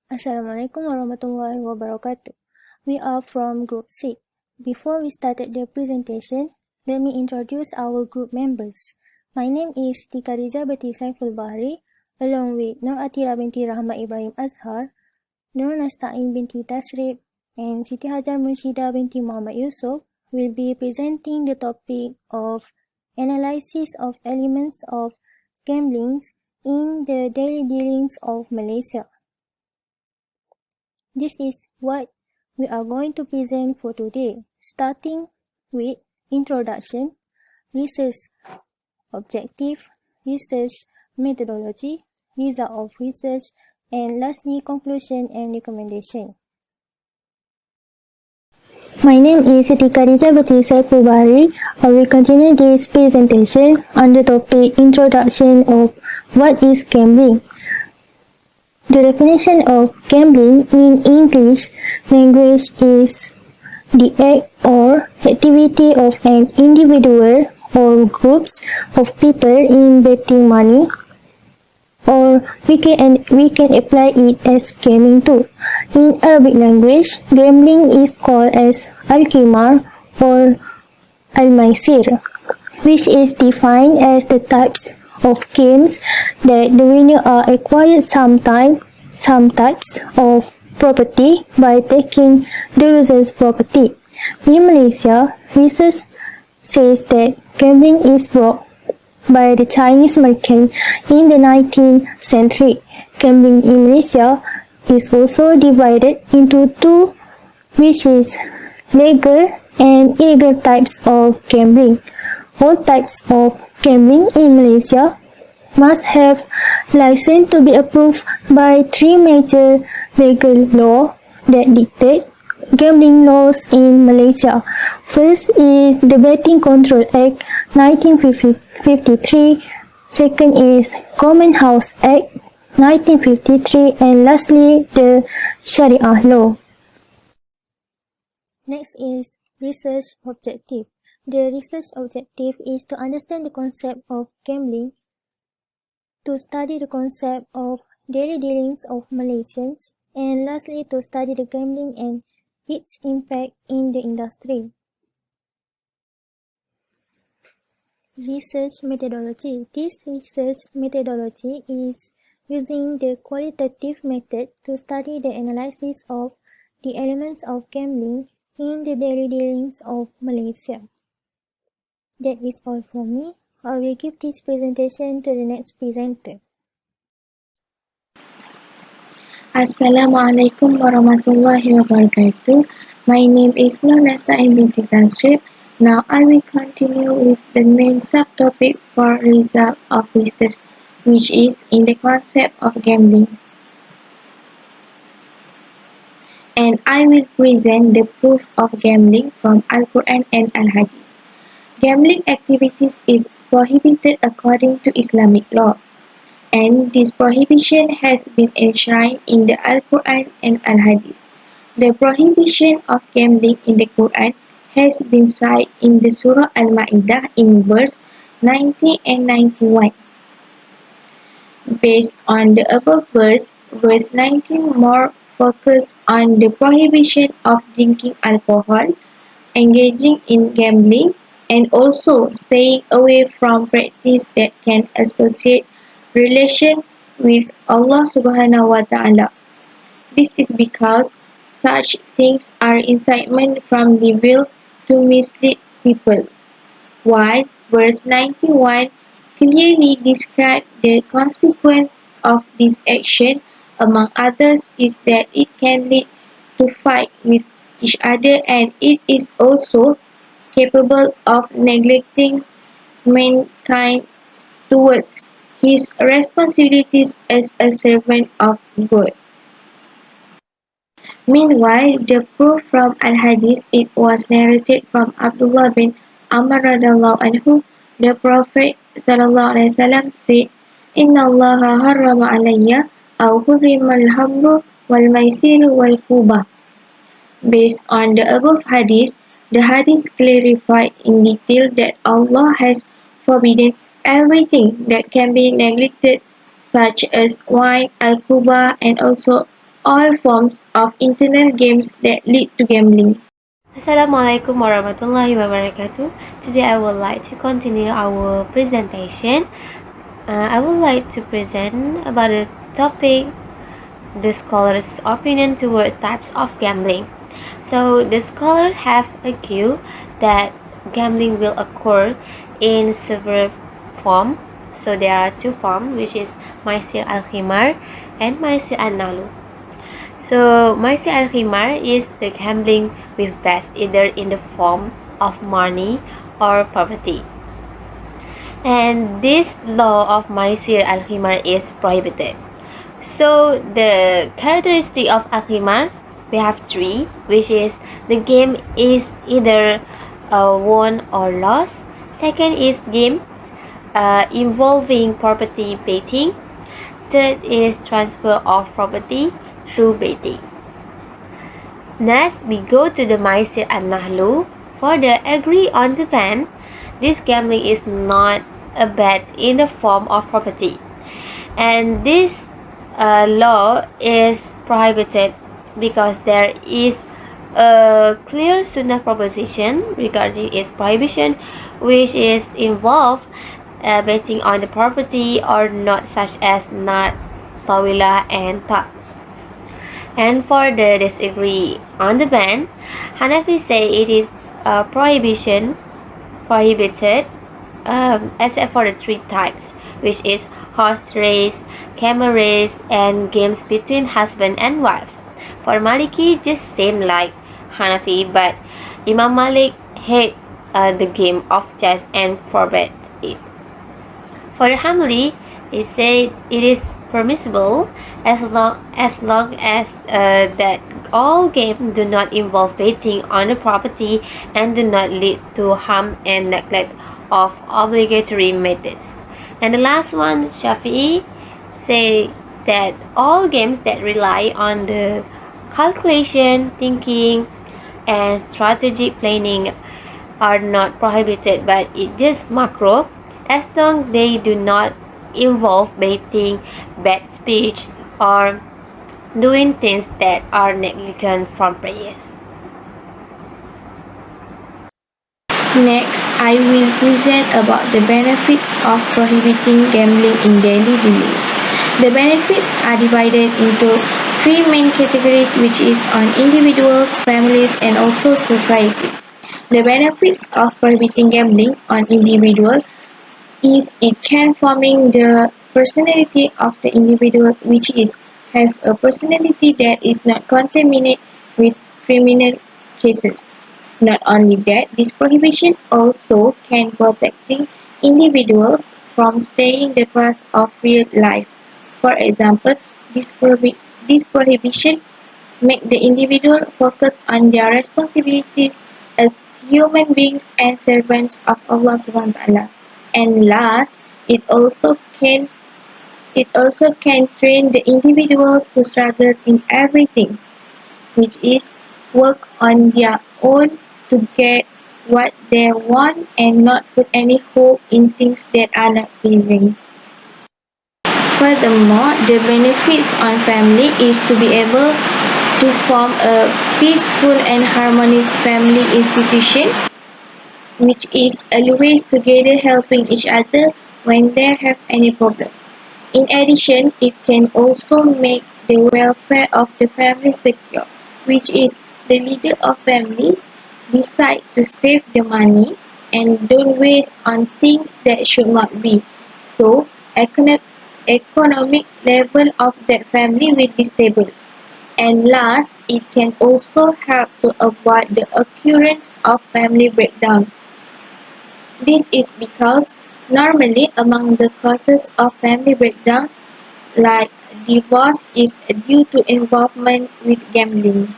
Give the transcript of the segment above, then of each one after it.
Assalamualaikum warahmatullahi wabarakatuh. We are from Group C. Before we started the presentation, let me introduce our group members. My name is Tika Riza binti Saiful Bahri, along with Nur Atira binti Rahmat Ibrahim Azhar, Nur Nasta'in binti Tasrib, and Siti Hajar Munshida binti Muhammad Yusuf will be presenting the topic of analysis of elements of gambling in the daily dealings of Malaysia. This is what we are going to present for today, starting with introduction, research objective, research methodology, result of research, and lastly conclusion and recommendation. My name is Tika Riza binti Saiful Bahri. I will continue this presentation on the topic introduction of what is gambling. The definition of gambling in English language is the act or activity of an individual or groups of people in betting money, or we can apply it as gaming too. In Arabic language, gambling is called as al-qimar or al-maisir, which is defined as the types of games that the winner are acquired some types of property by taking the loser's property. In Malaysia, research says that gambling is brought by the Chinese merchant in the 19th century. Gambling in Malaysia is also divided into two, which is legal and illegal types of gambling. All types of gambling in Malaysia must have license to be approved by three major legal laws that dictate gambling laws in Malaysia. First is the Betting Control Act 1953, second is Common House Act 1953, and lastly the Sharia law. Next is research objective. The research objective is to understand the concept of gambling, to study the concept of daily dealings of Malaysians, and lastly to study the gambling and its impact in the industry. Research methodology. This research methodology is using the qualitative method to study the analysis of the elements of gambling in the daily dealings of Malaysia. That is all from me. I will give this presentation to the next presenter. Assalamualaikum warahmatullahi wabarakatuh. My name is Nur Nasta'in binti Tasrib. Now I will continue with the main subtopic for result of research, which is in the concept of gambling. And I will present the proof of gambling from Al-Quran and Al-Hadith. Gambling activities is prohibited according to Islamic law, and this prohibition has been enshrined in the Al-Quran and Al-Hadith. The prohibition of gambling in the Quran has been cited in the Surah Al-Ma'idah in verse 90 and 91. Based on the above verse 19 more focus on the prohibition of drinking alcohol, engaging in gambling, and also staying away from practice that can associate relation with Allah subhanahu wa ta'ala. This is because such things are incitement from devil to mislead people. While verse 91 clearly describes the consequence of this action, among others, is that it can lead to fight with each other, and it is also capable of neglecting mankind towards his responsibilities as a servant of God. Meanwhile, the proof from Al-Hadith, it was narrated from Abdullah bin Amr radallahu anhu. The Prophet sallallahu alaihi wasallam said, "Inna Allah harrama alayya aw hurrimal hamru wal maisiru wal kuba." Based on the above hadith, the hadith clarified in detail that Allah has forbidden everything that can be neglected, such as wine, al-kuba, and also all forms of internet games that lead to gambling. Assalamualaikum warahmatullahi wabarakatuh. Today I would like to continue our presentation. I would like to present about the topic the scholar's opinion towards types of gambling. So the scholar have argued that gambling will occur in several forms. So there are two forms, which is Maisir al-Khimar and Maisir al-Nalu. So Maisir al-Khimar is the gambling with bets either in the form of money or property. And this law of Maisir al-Khimar is prohibited. So the characteristic of al-Khimar, we have three, which is the game is either won or lost. Second is games involving property betting. Third is transfer of property through betting. Next, we go to the Maisir al-Nahlu. For the agree on Japan, this gambling is not a bet in the form of property. And this law is prohibited because there is a clear Sunnah proposition regarding its prohibition, which is involved betting on the property or not, such as Nar, Tawila, and Ta. And for the disagree on the ban, Hanafi say it is prohibited except for the three types, which is horse race, camel race, and games between husband and wife. For Maliki, just same like Hanafi, but Imam Malik hate the game of chess and forbade it. For the Hanbali, he said it is permissible as long as that all games do not involve betting on the property and do not lead to harm and neglect of obligatory methods. And the last one, Shafi'i, say that all games that rely on the calculation, thinking, and strategic planning are not prohibited, but it just macro as long they do not involve betting, bad speech, or doing things that are negligent from prayers. Next, I will present about the benefits of prohibiting gambling in daily dealings. The benefits are divided into three main categories, which is on individuals, families, and also society. The benefits of prohibiting gambling on individuals is it can forming the personality of the individual, which is have a personality that is not contaminated with criminal cases. Not only that, this prohibition also can protecting individuals from staying the path of real life. For example, this prohibition make the individual focus on their responsibilities as human beings and servants of Allah Subhanahu wa Taala. And last, it also can train the individuals to struggle in everything, which is work on their own to get what they want and not put any hope in things that are not pleasing. Furthermore, the benefits on family is to be able to form a peaceful and harmonious family institution, which is always together helping each other when they have any problem. In addition, it can also make the welfare of the family secure, which is the leader of family decide to save the money and don't waste on things that should not be. So, economic level of that family will be stable. And last, it can also help to avoid the occurrence of family breakdown. This is because normally among the causes of family breakdown, like divorce, is due to involvement with gambling.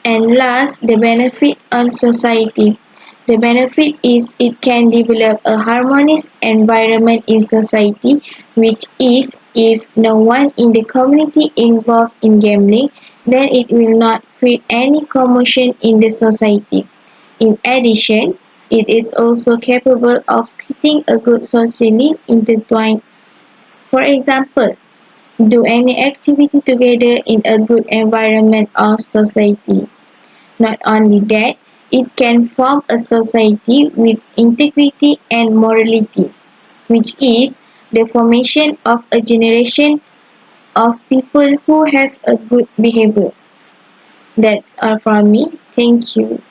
And last, the benefit on society. The benefit is it can develop a harmonious environment in society, which is if no one in the community involved in gambling, then it will not create any commotion in the society. In addition, it is also capable of creating a good socially intertwined. For example, do any activity together in a good environment of society. Not only that, it can form a society with integrity and morality, which is the formation of a generation of people who have a good behavior. That's all from me. Thank you.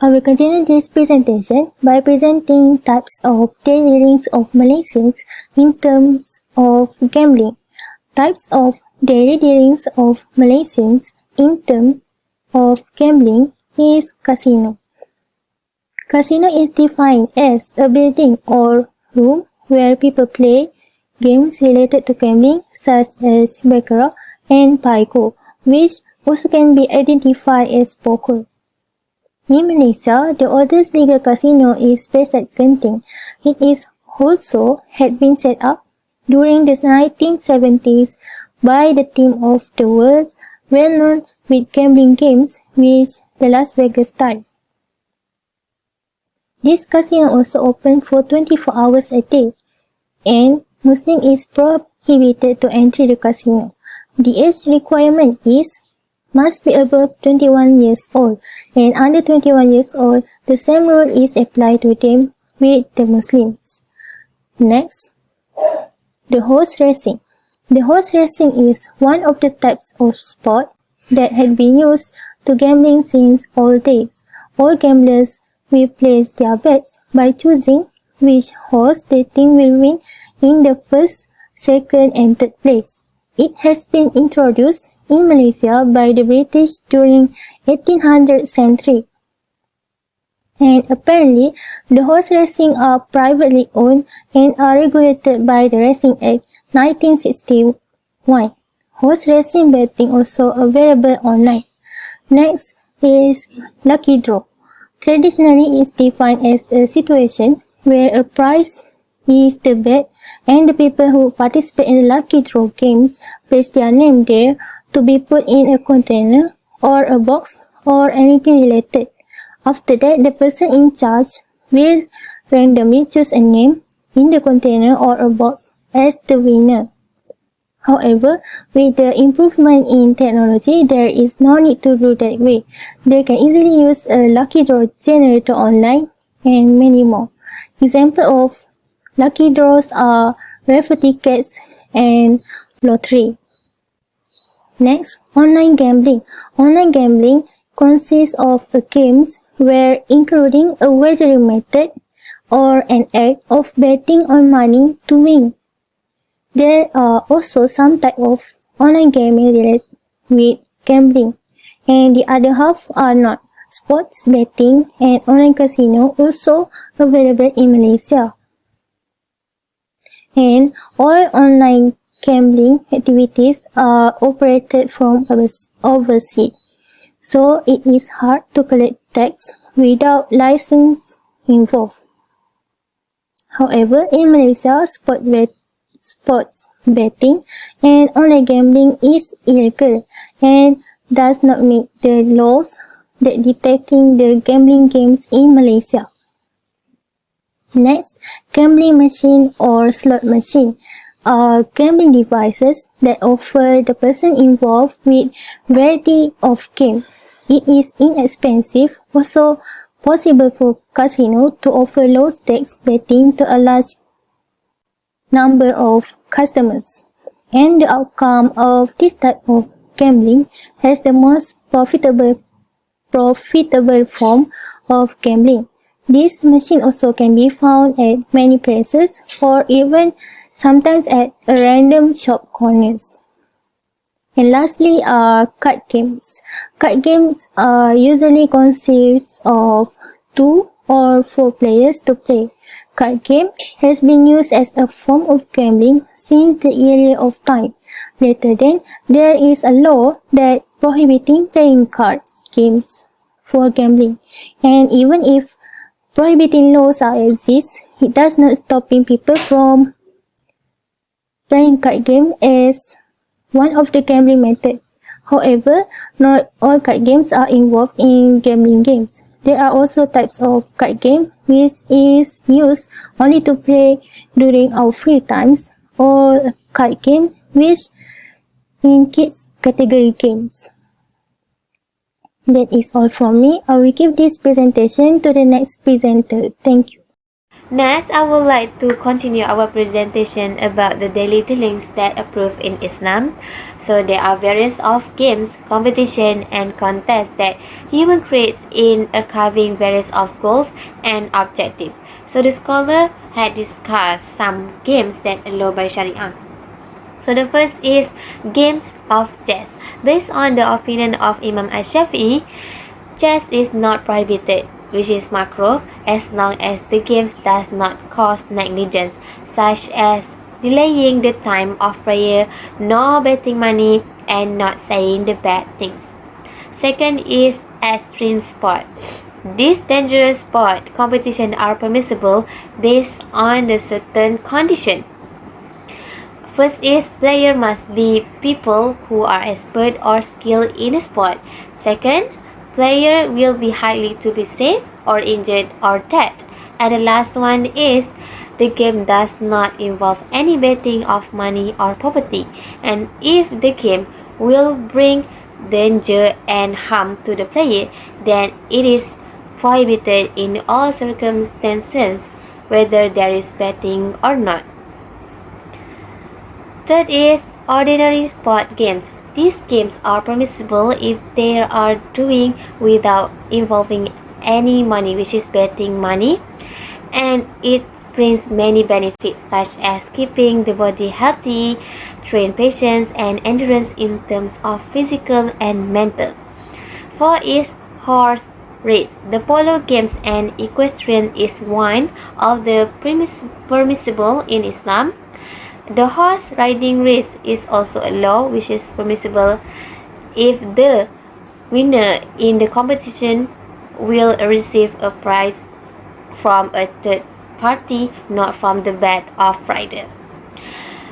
I will continue this presentation by presenting types of daily dealings of Malaysians in terms of gambling. Types of daily dealings of Malaysians in terms of gambling is casino. Casino is defined as a building or room where people play games related to gambling such as baccarat and paiko, which also can be identified as poker. In Malaysia, the oldest legal casino is based at Genting. It is also had been set up during the 1970s by the team of the world well known with gambling games which the Las Vegas type. This casino also open for 24 hours a day, and Muslim is prohibited to enter the casino. The age requirement is must be above 21 years old, and under 21 years old, the same rule is applied to them with the Muslims. Next, the horse racing. The horse racing is one of the types of sport that had been used to gambling since old days. All gamblers will place their bets by choosing which horse they think will win in the first, second and third place. It has been introduced in Malaysia by the British during 1800 century. And apparently, the horse racing are privately owned and are regulated by the Racing Act 1961. Horse racing betting also available online. Next is lucky draw. Traditionally, is defined as a situation where a prize is the bet and the people who participate in the lucky draw games place their name there to be put in a container or a box or anything related. After that, the person in charge will randomly choose a name in the container or a box as the winner. However, with the improvement in technology, there is no need to do that way. They can easily use a lucky draw generator online and many more. Examples of lucky draws are raffle tickets and lottery. Next, online gambling. Online gambling consists of games where including a wagering method or an act of betting on money to win. There are also some type of online gaming related with gambling, and the other half are not. Sports betting and online casino also available in Malaysia. And all online gambling activities are operated from overseas, so it is hard to collect tax without license involved. However, in Malaysia, sports betting and online gambling is illegal and does not meet the laws that detecting the gambling games in Malaysia. Next, gambling machine or slot machine are gambling devices that offer the person involved with variety of games. It is inexpensive, also possible for casino to offer low stakes betting to a large number of customers, and the outcome of this type of gambling has the most profitable form of gambling. This machine also can be found at many places or even sometimes at random shop corners. And lastly are card games. Card games usually consist of 2 or 4 players to play. Card game has been used as a form of gambling since the earlier of time. Later then, there is a law that prohibiting playing cards games for gambling. And even if prohibiting laws exist, it does not stopping people from playing card game as one of the gambling methods. However, not all card games are involved in gambling games. There are also types of card game which is used only to play during our free times, or card game, which in kids category games. That is all from me. I will give this presentation to the next presenter. Thank you. Next, I would like to continue our presentation about the daily dealings that approved in Islam. So there are various of games, competition, and contests that human creates in achieving various of goals and objectives. So the scholar had discussed some games that allowed by Sharia. So the first is games of chess. Based on the opinion of Imam Ash-Shafi'i, chess is not prohibited, which is macro, as long as the game does not cause negligence, such as delaying the time of prayer, not betting money, and not saying the bad things. Second is extreme sport. These dangerous sport competitions are permissible based on the certain condition. First is player must be people who are expert or skilled in a sport. Second, player will be highly to be safe or injured or dead. And the last one is the game does not involve any betting of money or property. And if the game will bring danger and harm to the player, then it is prohibited in all circumstances, whether there is betting or not. Third is ordinary sport games. These games are permissible if they are doing without involving any money, which is betting money, and it brings many benefits such as keeping the body healthy, train patience and endurance in terms of physical and mental. Four is horse race. The polo games and equestrian is one of the permissible in Islam. The horse riding race is also a law which is permissible if the winner in the competition will receive a prize from a third party, not from the bet of rider.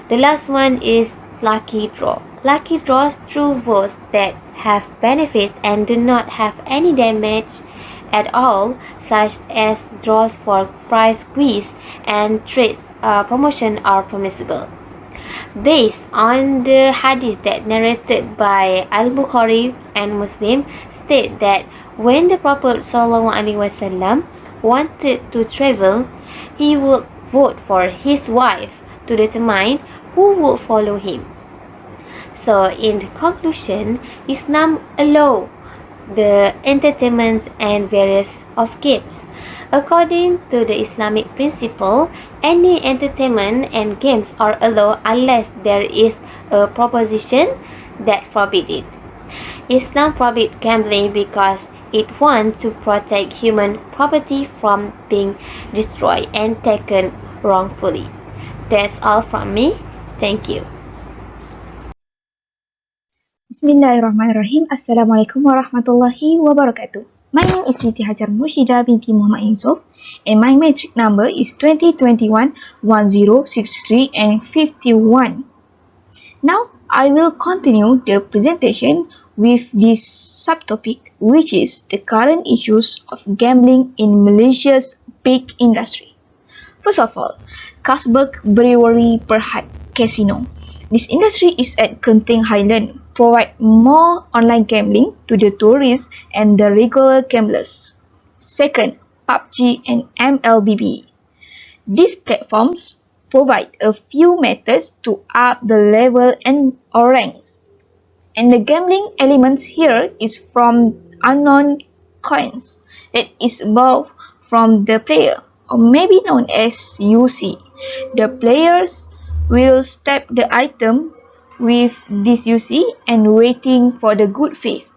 The last one is lucky draw. Lucky draws through votes that have benefits and do not have any damage at all, such as draws for prize quiz and trade promotion are permissible. Based on the hadith that narrated by Al-Bukhari and Muslim state that when the Prophet ﷺ wanted to travel, he would vote for his wife to determine who would follow him. So in conclusion, Islam allows the entertainments and various of games. According to the Islamic principle, any entertainment and games are allowed unless there is a proposition that forbids it. Islam forbids gambling because it wants to protect human property from being destroyed and taken wrongfully. That's all from me. Thank you. Bismillahirrahmanirrahim. Assalamualaikum warahmatullahi wabarakatuh. My name is Siti Hajar Mushida binti Muhammad Yusof and my matric number is 2021 1063 and 51. Now I will continue the presentation with this subtopic, which is the current issues of gambling in Malaysia's big industry. First of all, Carlsberg Brewery Berhad Casino. This industry is at Genting Highland, provide more online gambling to the tourists and the regular gamblers. Second, PUBG and MLBB. These platforms provide a few methods to up the level and or ranks. And the gambling element here is from unknown coins that is bought from the player, or maybe known as UC. The players will step the item with this UC and waiting for the good faith.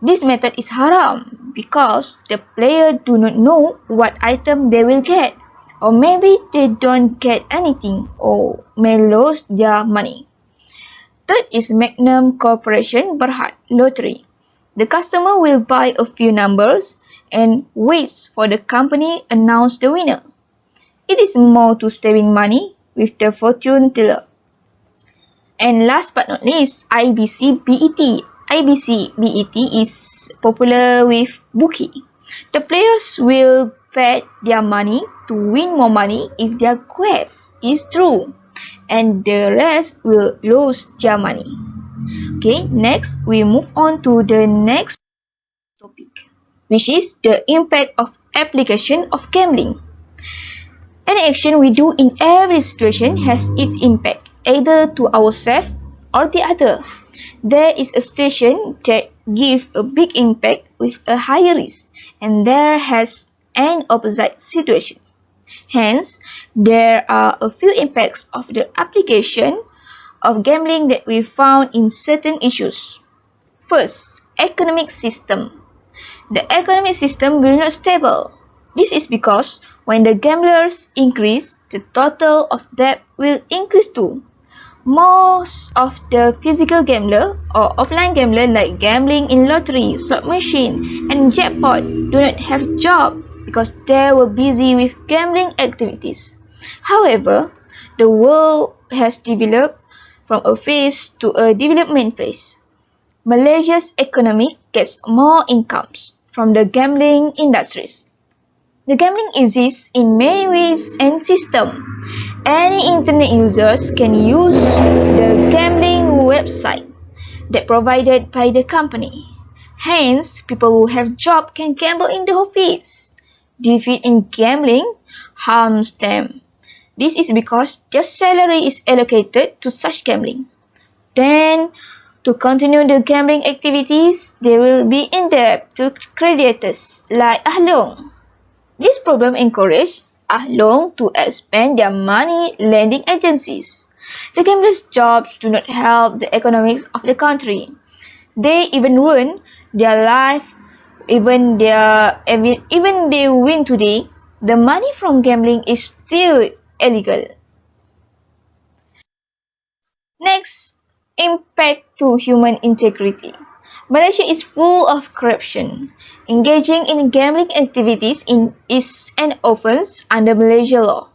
This method is haram because the player do not know what item they will get, or maybe they don't get anything or may lose their money. Third is Magnum Corporation Berhad Lottery. The customer will buy a few numbers and waits for the company announce the winner. It is more to saving money with the fortune teller. And last but not least, IBC BET. IBC BET is popular with bookie. The players will bet their money to win more money if their quest is true, and the rest will lose their money. Okay, next we move on to the next topic, which is the impact of application of gambling. Any action we do in every situation has its impact, either to ourselves or the other. There is a situation that gives a big impact with a higher risk, and there has an opposite situation. Hence, there are a few impacts of the application of gambling that we found in certain issues. First, economic system. The economic system will not stable. This is because when the gamblers increase, the total of debt will increase too. Most of the physical gambler or offline gambler like gambling in lottery, slot machine, and jackpot do not have job because they were busy with gambling activities. However, the world has developed from a phase to a development phase. Malaysia's economy gets more incomes from the gambling industries. The gambling exists in many ways and systems. Any internet users can use the gambling website that provided by the company. Hence, people who have job can gamble in the office. Defeat in gambling harms them. This is because their salary is allocated to such gambling. Then, to continue the gambling activities, they will be in debt to creditors like Ahlong. This problem encouraged Ahlong to expand their money lending agencies. The gamblers' jobs do not help the economics of the country. They even ruin their lives. Even they win today, the money from gambling is still illegal. Next, impact to human integrity. Malaysia is full of corruption. Engaging in gambling activities is an offence under Malaysia law,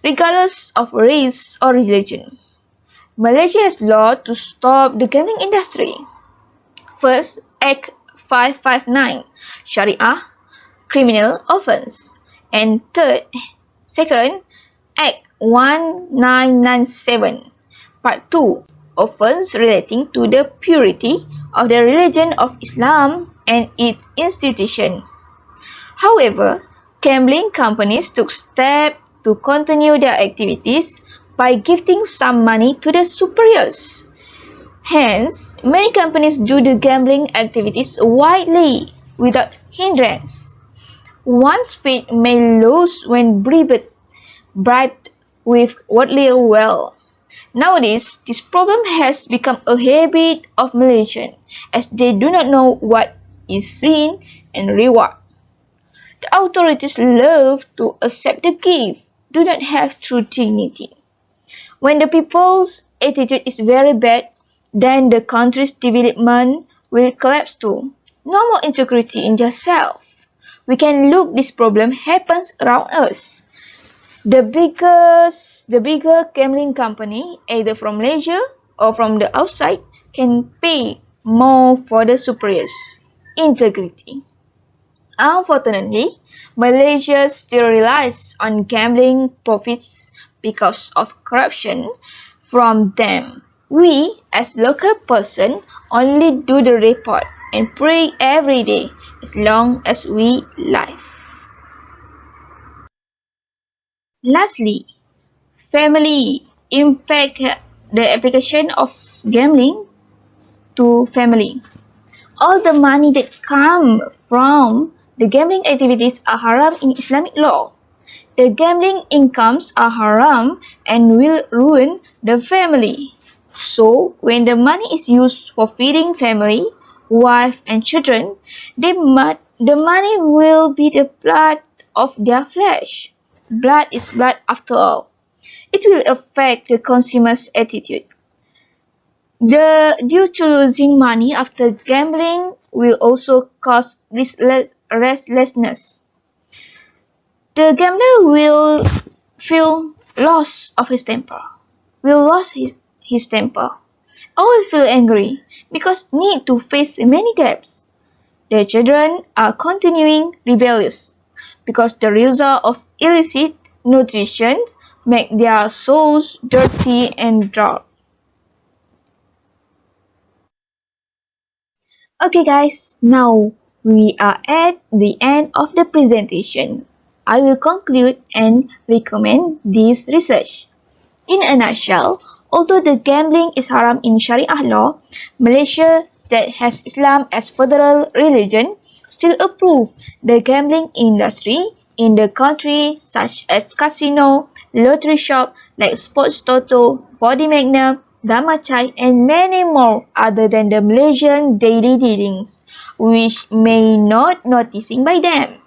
regardless of race or religion. Malaysia has law to stop the gambling industry. First, Act 559, Sharia, criminal offence. And second, Act 1997, Part 2, offence relating to the purity of the religion of Islam and its institution. However, gambling companies took steps to continue their activities by gifting some money to the superiors. Hence, many companies do the gambling activities widely without hindrance. One's faith may lose when bribed with worldly wealth. Nowadays, this problem has become a habit of Malaysians as they do not know what is sin and reward. The authorities love to accept the gift, do not have true dignity. When the people's attitude is very bad, then the country's development will collapse too. No more integrity in their self. We can look this problem happens around us. The bigger gambling company, either from Malaysia or from the outside, can pay more for the superiors' integrity. Unfortunately, Malaysia still relies on gambling profits because of corruption from them. We, as local person, only do the report and pray every day as long as we live. Lastly, family impact the application of gambling to family. All the money that come from the gambling activities are haram in Islamic law. The gambling incomes are haram and will ruin the family. So, when the money is used for feeding family, wife and children, the money will be the blood of their flesh. Blood is blood after all. It will affect the consumer's attitude. Due to losing money after gambling will also cause restlessness. The gambler will feel loss of his temper. Will lose his temper. Always feel angry because need to face many debts. The children are continuing rebellious. because the result of illicit nutrition make their souls dirty and dark. Okay guys, now we are at the end of the presentation. I will conclude and recommend this research. In a nutshell, although the gambling is haram in Sharia law, Malaysia, that has Islam as federal religion, still approve the gambling industry in the country, such as casino, lottery shop like Sports Toto, Body Magnum, Damachai, and many more other than the Malaysian daily dealings, which may not noticing by them.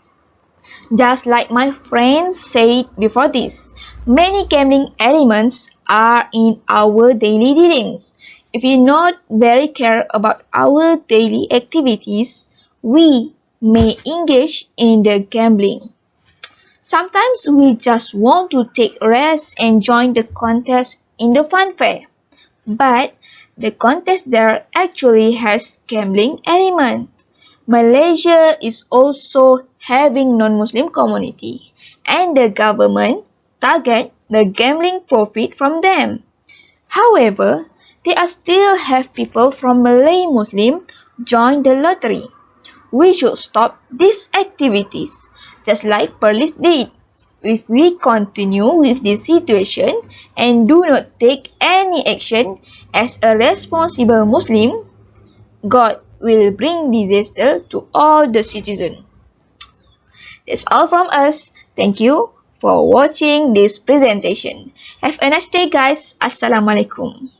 Just like my friends said before this, many gambling elements are in our daily dealings. If we not very care about our daily activities, we may engage in the gambling. Sometimes we just want to take rest and join the contest in the fun fair. But the contest there actually has gambling element. Malaysia is also having non-Muslim community, and the government target the gambling profit from them. However, they are still have people from Malay Muslim join the lottery. We should stop these activities, just like police did. If we continue with this situation and do not take any action as a responsible Muslim, God will bring disaster to all the citizens. That's all from us. Thank you for watching this presentation. Have a nice day guys. Assalamualaikum.